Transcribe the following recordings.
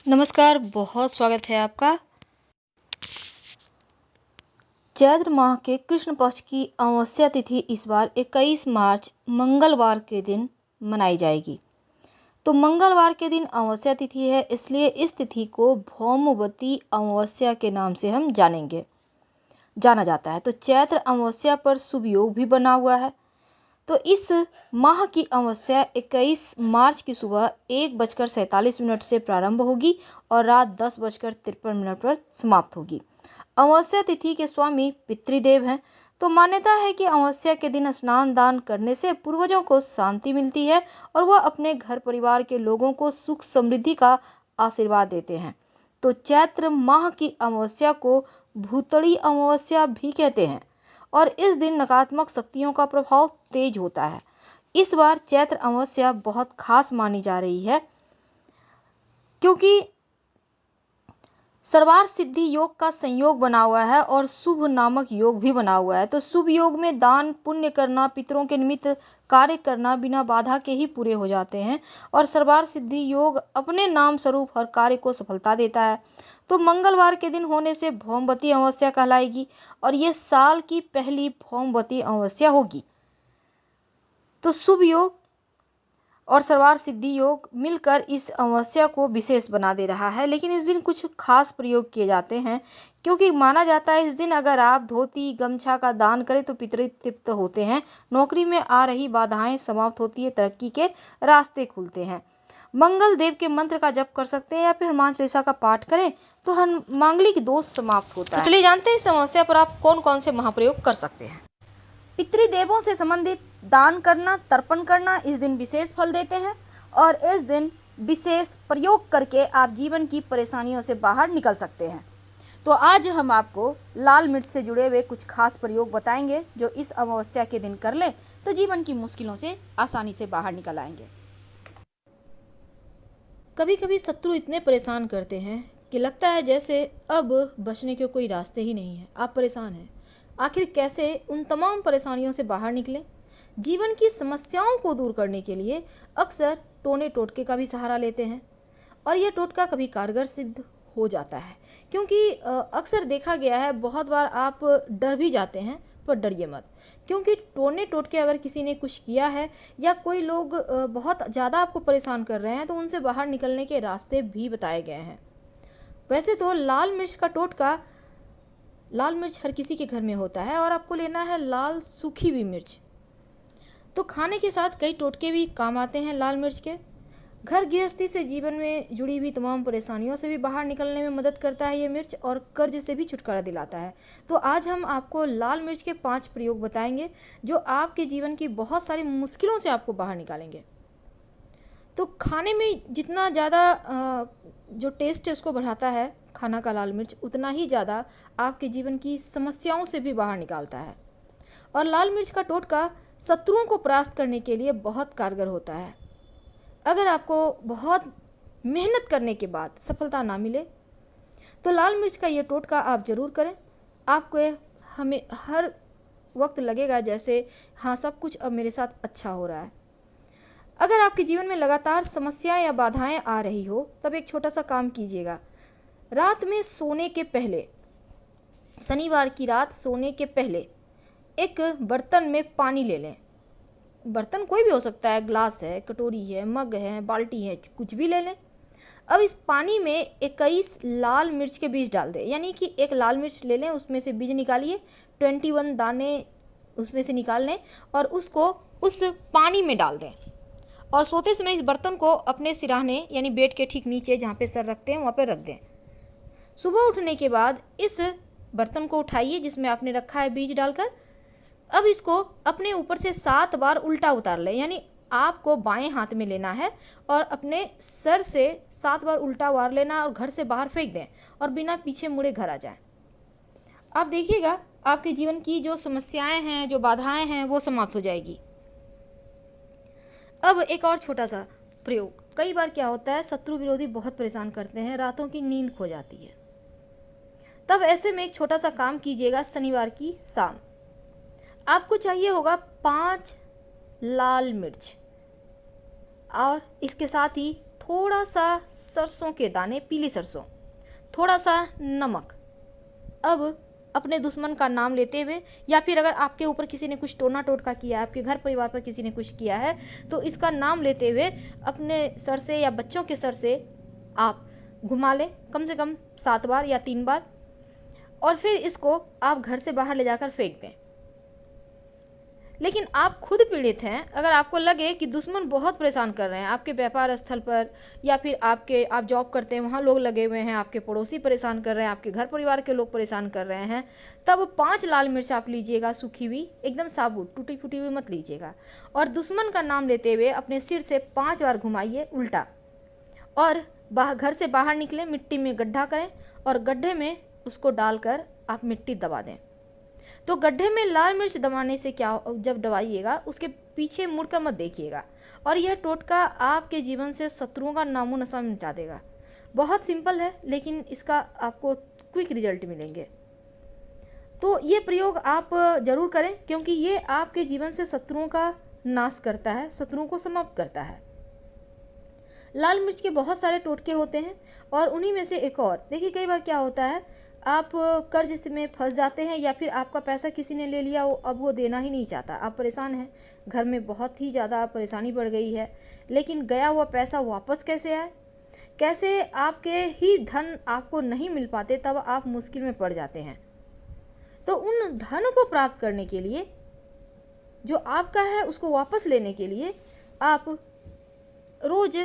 नमस्कार, बहुत स्वागत है आपका। चैत्र माह के कृष्ण पक्ष की अमावस्या तिथि इस बार 21 मार्च मंगलवार के दिन मनाई जाएगी। तो मंगलवार के दिन अमावस्या तिथि है, इसलिए इस तिथि को भौमवती अमावस्या के नाम से हम जाना जाता है। तो चैत्र अमावस्या पर शुभ योग भी बना हुआ है। तो इस माह की अमावस्या 21 मार्च की सुबह 1:47 से प्रारंभ होगी और रात 10:53 पर समाप्त होगी। अमावस्या तिथि के स्वामी पितृदेव हैं। तो मान्यता है कि अमावस्या के दिन स्नान दान करने से पूर्वजों को शांति मिलती है और वह अपने घर परिवार के लोगों को सुख समृद्धि का आशीर्वाद देते हैं। तो चैत्र माह की अमावस्या को भूतड़ी अमावस्या भी कहते हैं और इस दिन नकारात्मक शक्तियों का प्रभाव तेज होता है। इस बार चैत्र अमावस्या बहुत खास मानी जा रही है क्योंकि सर्वार्थ सिद्धि योग का संयोग बना हुआ है और शुभ नामक योग भी बना हुआ है। तो शुभ योग में दान पुण्य करना, पितरों के निमित्त कार्य करना बिना बाधा के ही पूरे हो जाते हैं और सर्वार्थ सिद्धि योग अपने नाम स्वरूप हर कार्य को सफलता देता है। तो मंगलवार के दिन होने से भौमवती अमावस्या कहलाएगी और ये साल की पहली भौमवती अमावस्या होगी। तो शुभ योग और सर्वार्थ सिद्धि योग मिलकर इस अमावस्या को विशेष बना दे रहा है। लेकिन इस दिन कुछ खास प्रयोग किए जाते हैं क्योंकि माना जाता है इस दिन अगर आप धोती गमछा का दान करें तो पितृ तृप्त होते हैं, नौकरी में आ रही बाधाएं समाप्त होती है, तरक्की के रास्ते खुलते हैं। मंगल देव के मंत्र का जप कर सकते हैं या फिर हनुमान चालीसा का पाठ करें तो हम मांगलिक दोष समाप्त होता है। तो चलिए जानते हैं इस अमावस्या पर आप कौन कौन से महाप्रयोग कर सकते हैं। पितृदेवों से संबंधित दान करना, तर्पण करना इस दिन विशेष फल देते हैं और इस दिन विशेष प्रयोग करके आप जीवन की परेशानियों से बाहर निकल सकते हैं। तो आज हम आपको लाल मिर्च से जुड़े हुए कुछ खास प्रयोग बताएंगे जो इस अमावस्या के दिन कर ले तो जीवन की मुश्किलों से आसानी से बाहर निकल आएंगे। कभी कभी शत्रु इतने परेशान करते हैं कि लगता है जैसे अब बचने के कोई रास्ते ही नहीं है। आप परेशान हैं, आखिर कैसे उन तमाम परेशानियों से बाहर निकलें। जीवन की समस्याओं को दूर करने के लिए अक्सर टोने टोटके का भी सहारा लेते हैं और यह टोटका कभी कारगर सिद्ध हो जाता है क्योंकि अक्सर देखा गया है बहुत बार आप डर भी जाते हैं, पर डरिए मत क्योंकि टोने टोटके अगर किसी ने कुछ किया है या कोई लोग बहुत ज़्यादा आपको परेशान कर रहे हैं तो उनसे बाहर निकलने के रास्ते भी बताए गए हैं। वैसे तो लाल मिर्च का टोटका, लाल मिर्च हर किसी के घर में होता है और आपको लेना है लाल सूखी हुई मिर्च। तो खाने के साथ कई टोटके भी काम आते हैं लाल मिर्च के। घर गृहस्थी से जीवन में जुड़ी हुई तमाम परेशानियों से भी बाहर निकलने में मदद करता है ये मिर्च और कर्ज से भी छुटकारा दिलाता है। तो आज हम आपको लाल मिर्च के 5 प्रयोग बताएंगे जो आपके जीवन की बहुत सारी मुश्किलों से आपको बाहर निकालेंगे। तो खाने में जितना ज़्यादा जो टेस्ट है उसको बढ़ाता है खाना का लाल मिर्च, उतना ही ज़्यादा आपके जीवन की समस्याओं से भी बाहर निकालता है। और लाल मिर्च का टोटका शत्रुओं को परास्त करने के लिए बहुत कारगर होता है। अगर आपको बहुत मेहनत करने के बाद सफलता ना मिले तो लाल मिर्च का ये टोटका आप ज़रूर करें। आपको हमें हर वक्त लगेगा जैसे हाँ सब कुछ अब मेरे साथ अच्छा हो रहा है। अगर आपके जीवन में लगातार समस्याएं या बाधाएं आ रही हो तब एक छोटा सा काम कीजिएगा। रात में सोने के पहले, शनिवार की रात सोने के पहले एक बर्तन में पानी ले लें। बर्तन कोई भी हो सकता है, ग्लास है, कटोरी है, मग है, बाल्टी है, कुछ भी ले लें। अब इस पानी में 21 लाल मिर्च के बीज डाल दें, यानी कि एक लाल मिर्च ले लें, उसमें से बीज निकालिए, 21 दाने उसमें से निकाल लें और उसको उस पानी में डाल दें और सोते समय इस बर्तन को अपने सिरहाने यानी बेड के ठीक नीचे जहाँ पे सर रखते हैं वहाँ पे रख दें। सुबह उठने के बाद इस बर्तन को उठाइए जिसमें आपने रखा है बीज डालकर। अब इसको अपने ऊपर से 7 बार उल्टा उतार लें, यानी आपको बाएं हाथ में लेना है और अपने सर से 7 बार उल्टा उतार लेना और घर से बाहर फेंक दें और बिना पीछे मुड़े घर आ जाएं। आप देखिएगा आपके जीवन की जो समस्याएं हैं, जो बाधाएं हैं, वो समाप्त हो जाएगी। अब एक और छोटा सा प्रयोग। कई बार क्या होता है, शत्रु विरोधी बहुत परेशान करते हैं, रातों की नींद खो जाती है। तब ऐसे में एक छोटा सा काम कीजिएगा। शनिवार की शाम आपको चाहिए होगा 5 लाल मिर्च और इसके साथ ही थोड़ा सा सरसों के दाने, पीली सरसों, थोड़ा सा नमक। अब अपने दुश्मन का नाम लेते हुए, या फिर अगर आपके ऊपर किसी ने कुछ टोना टोटका किया है, आपके घर परिवार पर किसी ने कुछ किया है, तो इसका नाम लेते हुए अपने सर से या बच्चों के सर से आप घुमा लें कम से कम 7 बार या 3 बार, और फिर इसको आप घर से बाहर ले जाकर फेंक दें। लेकिन आप खुद पीड़ित हैं, अगर आपको लगे कि दुश्मन बहुत परेशान कर रहे हैं आपके व्यापार स्थल पर, या फिर आप जॉब करते हैं वहाँ लोग लगे हुए हैं, आपके पड़ोसी परेशान कर रहे हैं, आपके घर परिवार के लोग परेशान कर रहे हैं, तब 5 लाल मिर्च आप लीजिएगा, सूखी हुई, एकदम साबुत, टूटी फूटी हुई मत लीजिएगा, और दुश्मन का नाम लेते हुए अपने सिर से 5 बार घुमाइए उल्टा, और घर से बाहर निकलें, मिट्टी में गड्ढा करें और गड्ढे में उसको डालकर आप मिट्टी दबा दें। तो गड्ढे में लाल मिर्च दबाने से क्या, जब दबाइएगा उसके पीछे मुड़कर मत देखिएगा, और यह टोटका आपके जीवन से शत्रुओं का नामो निशान मिटा देगा। बहुत सिंपल है, लेकिन इसका आपको क्विक रिजल्ट मिलेंगे। तो ये प्रयोग आप ज़रूर करें, क्योंकि ये आपके जीवन से शत्रुओं का नाश करता है, शत्रुओं को समाप्त करता है। लाल मिर्च के बहुत सारे टोटके होते हैं, और उन्हीं में से एक और देखिए, कई बार क्या होता है, आप कर्ज में फंस जाते हैं, या फिर आपका पैसा किसी ने ले लिया, अब वो देना ही नहीं चाहता, आप परेशान हैं, घर में बहुत ही ज़्यादा परेशानी बढ़ गई है, लेकिन गया हुआ पैसा वापस कैसे आए, कैसे आपके ही धन आपको नहीं मिल पाते, तब आप मुश्किल में पड़ जाते हैं। तो उन धन को प्राप्त करने के लिए, जो आपका है उसको वापस लेने के लिए, आप रोज़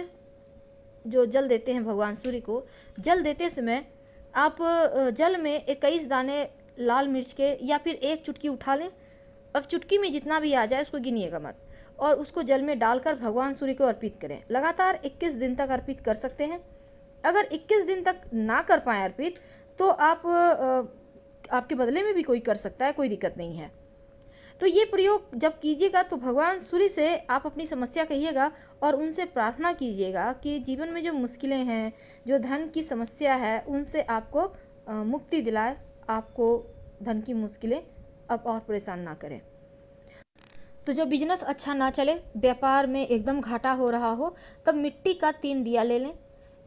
जो जल देते हैं भगवान सूर्य को, जल देते समय आप जल में 21 दाने लाल मिर्च के, या फिर 1 चुटकी उठा लें, अब चुटकी में जितना भी आ जाए उसको गिनिएगा मत, और उसको जल में डालकर भगवान सूर्य को अर्पित करें। लगातार 21 दिन तक अर्पित कर सकते हैं। अगर 21 दिन तक ना कर पाएँ अर्पित, तो आप आपके बदले में भी कोई कर सकता है, कोई दिक्कत नहीं है। तो ये प्रयोग जब कीजिएगा तो भगवान सूर्य से आप अपनी समस्या कहिएगा, और उनसे प्रार्थना कीजिएगा कि जीवन में जो मुश्किलें हैं, जो धन की समस्या है, उनसे आपको मुक्ति दिलाए, आपको धन की मुश्किलें अब और परेशान ना करें। तो जब बिजनेस अच्छा ना चले, व्यापार में एकदम घाटा हो रहा हो, तब मिट्टी का 3 दिया ले लें,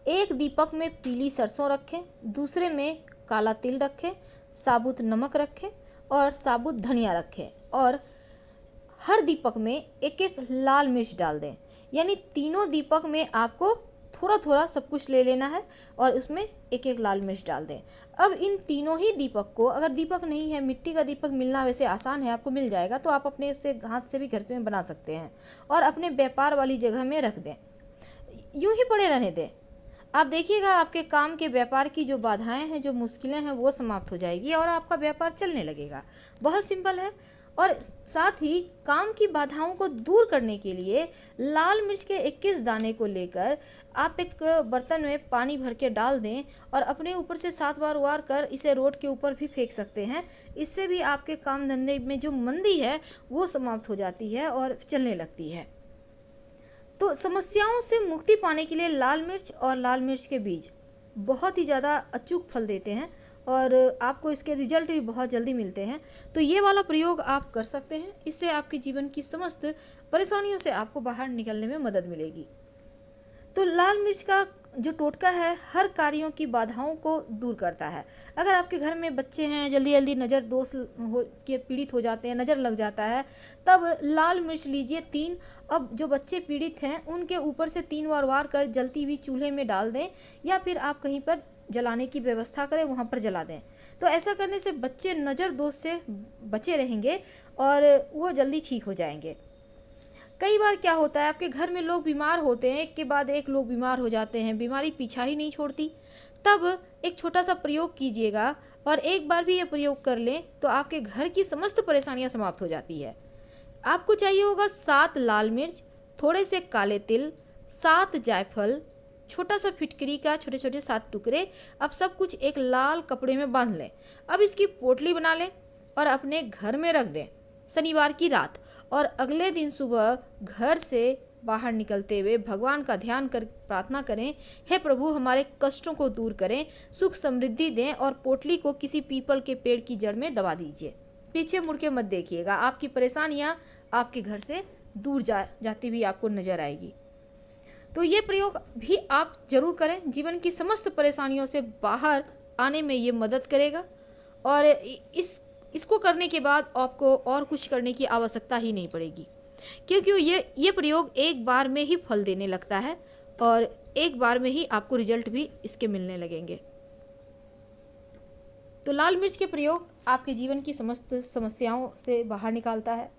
एक दीपक में पीली सरसों रखें, दूसरे में काला तिल रखें, साबुत नमक रखें और साबुत धनिया रखें, और हर दीपक में 1-1 लाल मिर्च डाल दें। यानी तीनों दीपक में आपको थोड़ा थोड़ा सब कुछ ले लेना है, और उसमें 1-1 लाल मिर्च डाल दें। अब इन तीनों ही दीपक को, अगर दीपक नहीं है, मिट्टी का दीपक मिलना वैसे आसान है, आपको मिल जाएगा, तो आप अपने उससे हाथ से भी घर में बना सकते हैं, और अपने व्यापार वाली जगह में रख दें, यूं ही पड़े रहने दें। आप देखिएगा आपके काम के व्यापार की जो बाधाएं हैं, जो मुश्किलें हैं, वो समाप्त हो जाएगी और आपका व्यापार चलने लगेगा। बहुत सिंपल है। और साथ ही काम की बाधाओं को दूर करने के लिए लाल मिर्च के 21 दाने को लेकर आप एक बर्तन में पानी भर के डाल दें, और अपने ऊपर से 7 बार उबार कर इसे रोड के ऊपर भी फेंक सकते हैं। इससे भी आपके काम धंधे में जो मंदी है वो समाप्त हो जाती है और चलने लगती है। तो समस्याओं से मुक्ति पाने के लिए लाल मिर्च और लाल मिर्च के बीज बहुत ही ज़्यादा अचूक फल देते हैं, और आपको इसके रिजल्ट भी बहुत जल्दी मिलते हैं। तो ये वाला प्रयोग आप कर सकते हैं, इससे आपके जीवन की समस्त परेशानियों से आपको बाहर निकलने में मदद मिलेगी। तो लाल मिर्च का जो टोटका है, हर कार्यों की बाधाओं को दूर करता है। अगर आपके घर में बच्चे हैं, जल्दी जल्दी नज़र दोष के पीड़ित हो जाते हैं, नज़र लग जाता है, तब लाल मिर्च लीजिए 3। अब जो बच्चे पीड़ित हैं उनके ऊपर से 3 बार वार कर जलती हुई चूल्हे में डाल दें, या फिर आप कहीं पर जलाने की व्यवस्था करें, वहाँ पर जला दें। तो ऐसा करने से बच्चे नज़र दोष से बचे रहेंगे और वो जल्दी ठीक हो जाएंगे। कई बार क्या होता है, आपके घर में लोग बीमार होते हैं, एक के बाद एक लोग बीमार हो जाते हैं, बीमारी पीछा ही नहीं छोड़ती, तब एक छोटा सा प्रयोग कीजिएगा, और एक बार भी ये प्रयोग कर लें तो आपके घर की समस्त परेशानियां समाप्त हो जाती है। आपको चाहिए होगा 7 लाल मिर्च, थोड़े से काले तिल, 7 जायफल, छोटा सा फिटकरी का छोटे छोटे 7 टुकड़े। अब सब कुछ एक लाल कपड़े में बांध लें। अब इसकी पोटली बना लें और अपने घर में रख दें शनिवार की रात, और अगले दिन सुबह घर से बाहर निकलते हुए भगवान का ध्यान कर प्रार्थना करें, हे प्रभु हमारे कष्टों को दूर करें, सुख समृद्धि दें, और पोटली को किसी पीपल के पेड़ की जड़ में दबा दीजिए। पीछे मुड़ के मत देखिएगा, आपकी परेशानियां आपके घर से दूर जाती हुई आपको नजर आएगी। तो ये प्रयोग भी आप जरूर करें, जीवन की समस्त परेशानियों से बाहर आने में ये मदद करेगा। और इसको करने के बाद आपको और कुछ करने की आवश्यकता ही नहीं पड़ेगी, क्योंकि ये प्रयोग एक बार में ही फल देने लगता है और एक बार में ही आपको रिजल्ट भी इसके मिलने लगेंगे। तो लाल मिर्च के प्रयोग आपके जीवन की समस्त समस्याओं से बाहर निकालता है।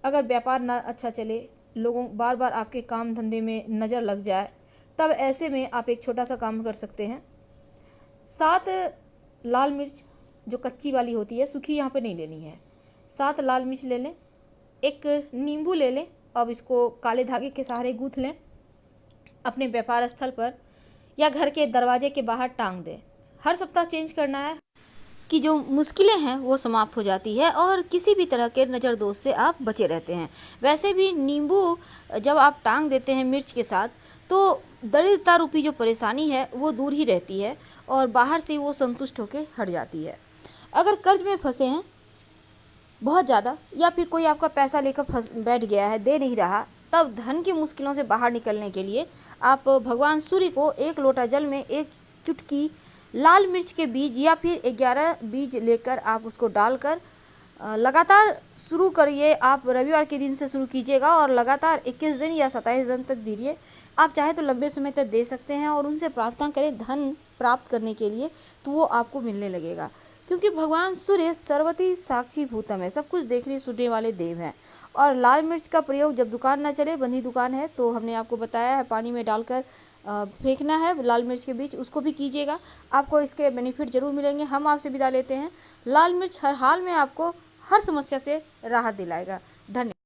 अगर व्यापार ना अच्छा चले, लोगों बार बार आपके काम धंधे में नज़र लग जाए, तब ऐसे में आप एक छोटा सा काम कर सकते हैं। 7 लाल मिर्च जो कच्ची वाली होती है, सूखी यहाँ पे नहीं लेनी है। 7 लाल मिर्च ले लें, एक नींबू ले लें, अब इसको काले धागे के सहारे गूँथ लें, अपने व्यापार स्थल पर या घर के दरवाजे के बाहर टांग दें। हर सप्ताह चेंज करना है कि जो मुश्किलें हैं वो समाप्त हो जाती है और किसी भी तरह के नज़र दोष से आप बचे रहते हैं। वैसे भी नींबू जब आप टांग देते हैं मिर्च के साथ, तो दरिद्रता रूपी जो परेशानी है वो दूर ही रहती है और बाहर से वो संतुष्ट होकर हट जाती है। अगर कर्ज में फंसे हैं बहुत ज़्यादा, या फिर कोई आपका पैसा लेकर फंस बैठ गया है, दे नहीं रहा, तब धन की मुश्किलों से बाहर निकलने के लिए आप भगवान सूर्य को 1 लोटा जल में 1 चुटकी लाल मिर्च के बीज या फिर 11 बीज लेकर आप उसको डालकर लगातार शुरू करिए। आप रविवार के दिन से शुरू कीजिएगा और लगातार 21 दिन या 27 दिन तक दीजिए। आप चाहे तो लंबे समय तक दे सकते हैं और उनसे प्रार्थना करें धन प्राप्त करने के लिए, तो वो आपको मिलने लगेगा। क्योंकि भगवान सूर्य सर्वति साक्षी भूतम है, सब कुछ देखने सुनने वाले देव हैं। और लाल मिर्च का प्रयोग जब दुकान ना चले, बंदी दुकान है, तो हमने आपको बताया है पानी में डालकर फेंकना है लाल मिर्च के बीज, उसको भी कीजिएगा, आपको इसके बेनिफिट जरूर मिलेंगे। हम आपसे विदा लेते हैं। लाल मिर्च हर हाल में आपको हर समस्या से राहत दिलाएगा। धन्यवाद।